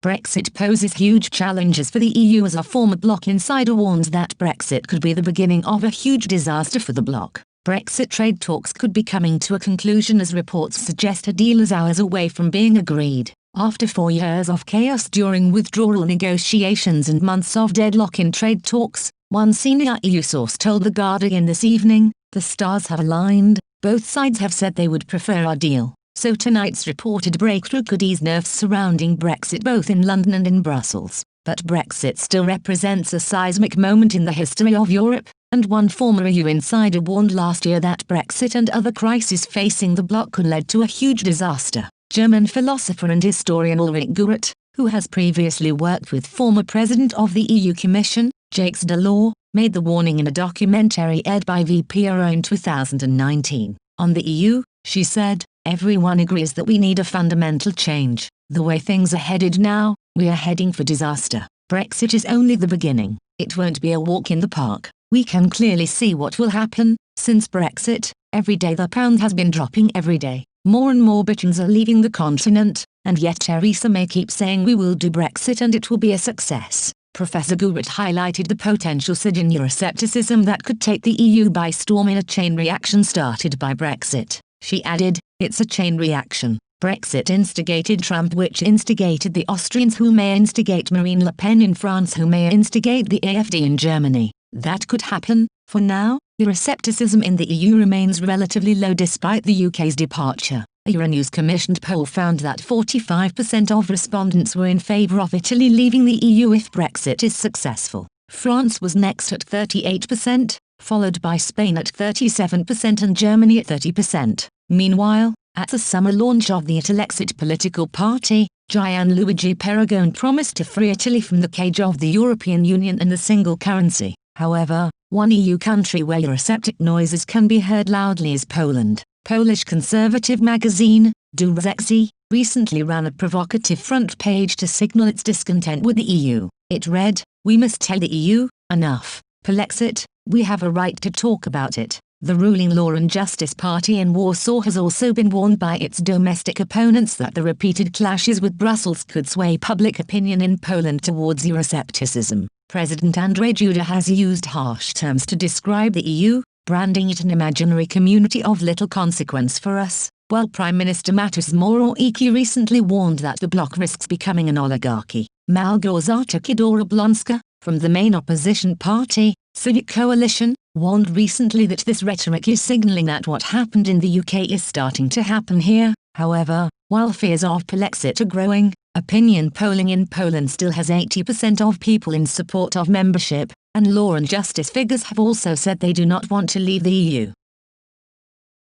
Brexit poses huge challenges for the EU as a former bloc insider warns that Brexit could be the beginning of a huge disaster for the bloc. Brexit trade talks could be coming to a conclusion as reports suggest a deal is hours away from being agreed. After 4 years of chaos during withdrawal negotiations and months of deadlock in trade talks, one senior EU source told The Guardian this evening, the stars have aligned, both sides have said they would prefer a deal. So tonight's reported breakthrough could ease nerves surrounding Brexit both in London and in Brussels. But Brexit still represents a seismic moment in the history of Europe, and one former EU insider warned last year that Brexit and other crises facing the bloc could lead to a huge disaster. German philosopher and historian Ulrich Gurut, who has previously worked with former President of the EU Commission, Jacques Delors, made the warning in a documentary aired by VPRO in 2019. On the EU, she said, "Everyone agrees that we need a fundamental change. The way things are headed now, we are heading for disaster. Brexit is only the beginning. It won't be a walk in the park. We can clearly see what will happen. Since Brexit, every day the pound has been dropping every day. More and more Britons are leaving the continent, and yet Theresa May keeps saying we will do Brexit and it will be a success." Professor Gurut highlighted the potential surge in Euroscepticism that could take the EU by storm in a chain reaction started by Brexit. She added, "It's a chain reaction. Brexit instigated Trump, which instigated the Austrians, who may instigate Marine Le Pen in France, who may instigate the AfD in Germany. That could happen. For now, Euroscepticism in the EU remains relatively low despite the UK's departure." A Euronews commissioned poll found that 45% of respondents were in favour of Italy leaving the EU if Brexit is successful. France was next at 38%, followed by Spain at 37% and Germany at 30%. Meanwhile, at the summer launch of the Italexit political party, Gianluigi Perrogone promised to free Italy from the cage of the European Union and the single currency. However, one EU country where Eurosceptic noises can be heard loudly is Poland. Polish conservative magazine, Dwurzecki, recently ran a provocative front page to signal its discontent with the EU. It read, "We must tell the EU, enough. Polexit, we have a right to talk about it." The ruling Law and Justice Party in Warsaw has also been warned by its domestic opponents that the repeated clashes with Brussels could sway public opinion in Poland towards Euroscepticism. President Andrzej Duda has used harsh terms to describe the EU, branding it an imaginary community of little consequence for us, while Prime Minister Mateusz Morawiecki recently warned that the bloc risks becoming an oligarchy. Małgorzata Kidawa-Błońska, from the main opposition party, Civic Coalition, warned recently that this rhetoric is signaling that what happened in the UK is starting to happen here. However, while fears of Polexit are growing, opinion polling in Poland still has 80% of people in support of membership, and Law and Justice figures have also said they do not want to leave the EU.